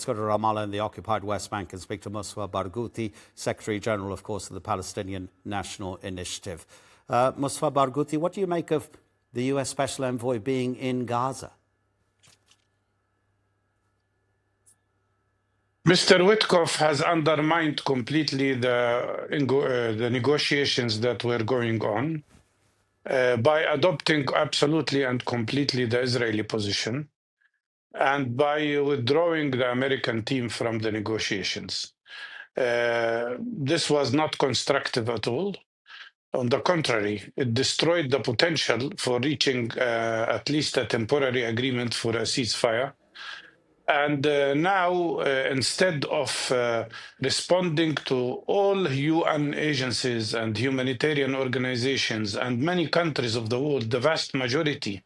Let's go to Ramallah in the occupied West Bank and speak to Mustafa Barghouti, Secretary General, of course, of the Palestinian National Initiative. Mustafa Barghouti, what do you make of the US Special Envoy being in Gaza? Mr. Witkoff has undermined completely the negotiations that were going on by adopting absolutely and completely the Israeli position and by withdrawing the American team from the negotiations. This was not constructive at all. On the contrary, it destroyed the potential for reaching at least a temporary agreement for a ceasefire. And now, instead of responding to all UN agencies and humanitarian organizations and many countries of the world, the vast majority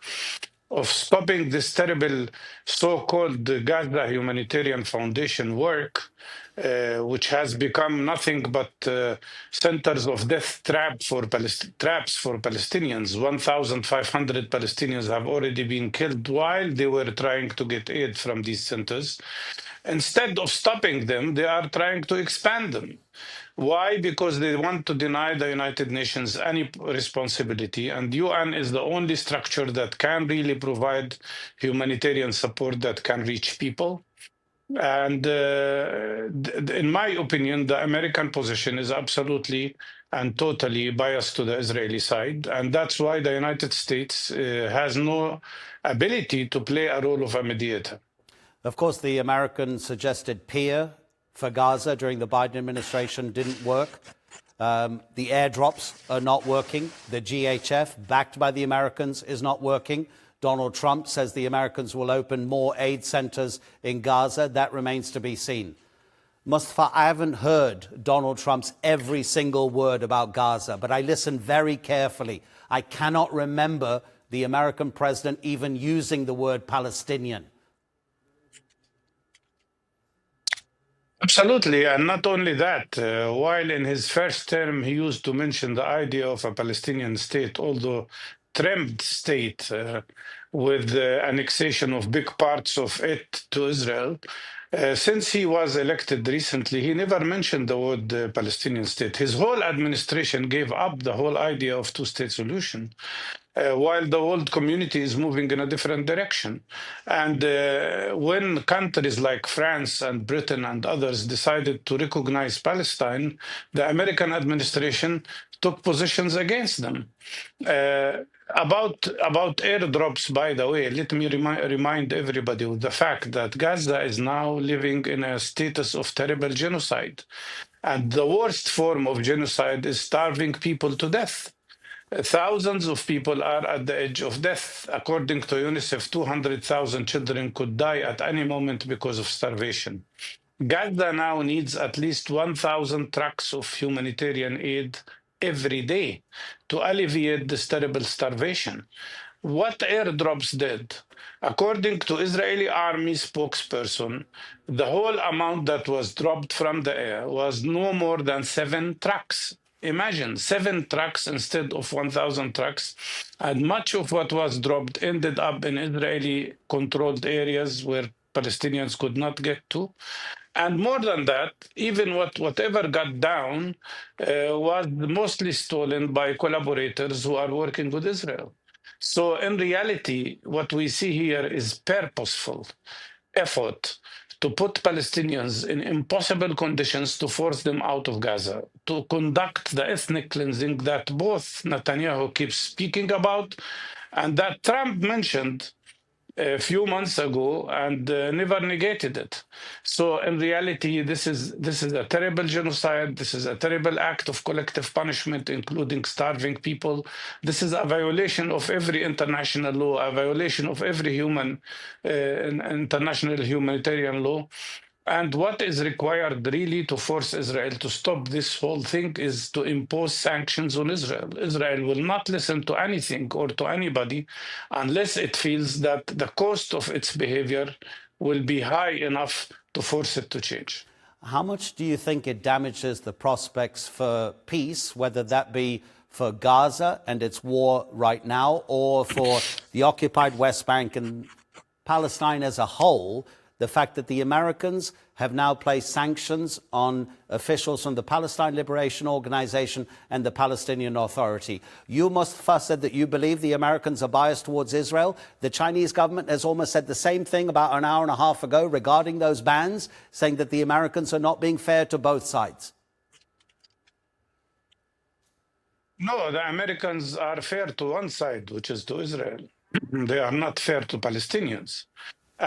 of stopping this terrible so-called Gaza Humanitarian Foundation work, which has become nothing but centers of death traps for Palestinians. 1,500 Palestinians have already been killed while they were trying to get aid from these centers. Instead of stopping them, they are trying to expand them. Why? Because they want to deny the United Nations any responsibility, and UN is the only structure that can really provide humanitarian support that can reach people. And in my opinion, the American position is absolutely and totally biased to the Israeli side, and that's why the United States has no ability to play a role of a mediator. Of course, the Americans suggested peer for Gaza during the Biden administration didn't work. The airdrops are not working. The GHF, backed by the Americans, is not working. Donald Trump says the Americans will open more aid centers in Gaza. That remains to be seen. Mustafa, I haven't heard Donald Trump's every single word about Gaza, but I listened very carefully. I cannot remember the American president even using the word Palestinian. Absolutely, and not only that, while in his first term he used to mention the idea of a Palestinian state, although trimmed state with the annexation of big parts of it to Israel, since he was elected recently, he never mentioned the word Palestinian state. His whole administration gave up the whole idea of two-state solution. While the world community is moving in a different direction. And when countries like France and Britain and others decided to recognize Palestine, the American administration took positions against them. About airdrops, by the way, let me remind everybody of the fact that Gaza is now living in a status of terrible genocide. And the worst form of genocide is starving people to death. Thousands of people are at the edge of death. According to UNICEF, 200,000 children could die at any moment because of starvation. Gaza now needs at least 1,000 trucks of humanitarian aid every day to alleviate this terrible starvation. What airdrops did, according to Israeli army spokesperson, the whole amount that was dropped from the air was no more than 7 trucks. Imagine 7 trucks instead of 1,000 trucks, and much of what was dropped ended up in Israeli-controlled areas where Palestinians could not get to. And more than that, even whatever got down was mostly stolen by collaborators who are working with Israel. So in reality, what we see here is purposeful effort to put Palestinians in impossible conditions to force them out of Gaza, to conduct the ethnic cleansing that both Netanyahu keeps speaking about and that Trump mentioned a few months ago and never negated it. So in reality, this is a terrible genocide. This is a terrible act of collective punishment, including starving people. This is a violation of every international law, a violation of every international humanitarian law. And what is required really to force Israel to stop this whole thing is to impose sanctions on Israel. Israel will not listen to anything or to anybody unless it feels that the cost of its behavior will be high enough to force it to change. How much do you think it damages the prospects for peace, whether that be for Gaza and its war right now or for the occupied West Bank and Palestine as a whole, the fact that the Americans have now placed sanctions on officials from the Palestine Liberation Organization and the Palestinian Authority. You, Mustafa, said that you believe the Americans are biased towards Israel. The Chinese government has almost said the same thing about an hour and a half ago regarding those bans, saying that the Americans are not being fair to both sides. No, the Americans are fair to one side, which is to Israel. They are not fair to Palestinians.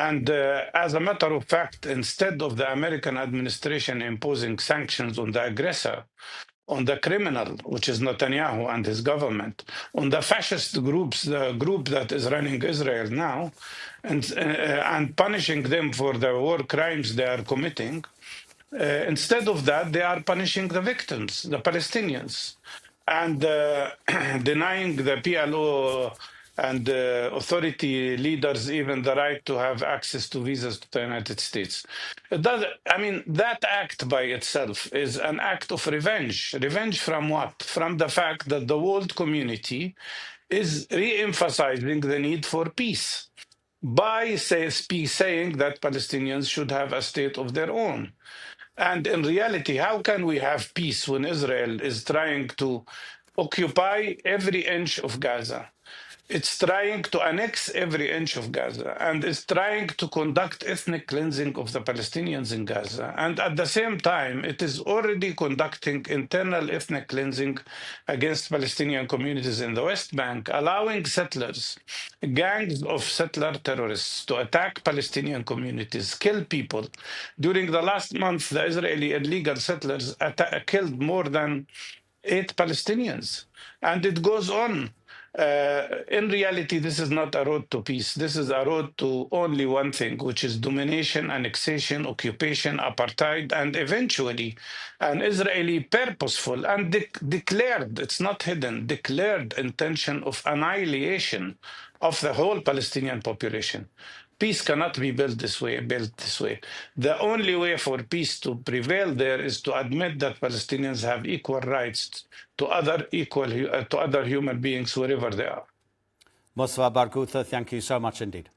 And as a matter of fact, instead of the American administration imposing sanctions on the aggressor, on the criminal, which is Netanyahu and his government, on the fascist groups, the group that is running Israel now, and punishing them for the war crimes they are committing, instead of that, they are punishing the victims, the Palestinians, and denying the PLO and authority leaders even the right to have access to visas to the United States. That act by itself is an act of revenge. Revenge from what? From the fact that the world community is re-emphasizing the need for peace by saying that Palestinians should have a state of their own. And in reality, how can we have peace when Israel is trying to occupy every inch of Gaza? It's trying to annex every inch of Gaza and is trying to conduct ethnic cleansing of the Palestinians in Gaza. And at the same time, it is already conducting internal ethnic cleansing against Palestinian communities in the West Bank, allowing settlers, gangs of settler terrorists to attack Palestinian communities, kill people. During the last month, the Israeli illegal settlers killed more than 8 Palestinians. And it goes on. In reality, this is not a road to peace. This is a road to only one thing, which is domination, annexation, occupation, apartheid, and eventually an Israeli purposeful and declared, it's not hidden, declared intention of annihilation of the whole Palestinian population. Peace cannot be built this way. The only way for peace to prevail there is to admit that Palestinians have equal rights to other human beings wherever they are. Mustafa Barghouti, thank you so much indeed.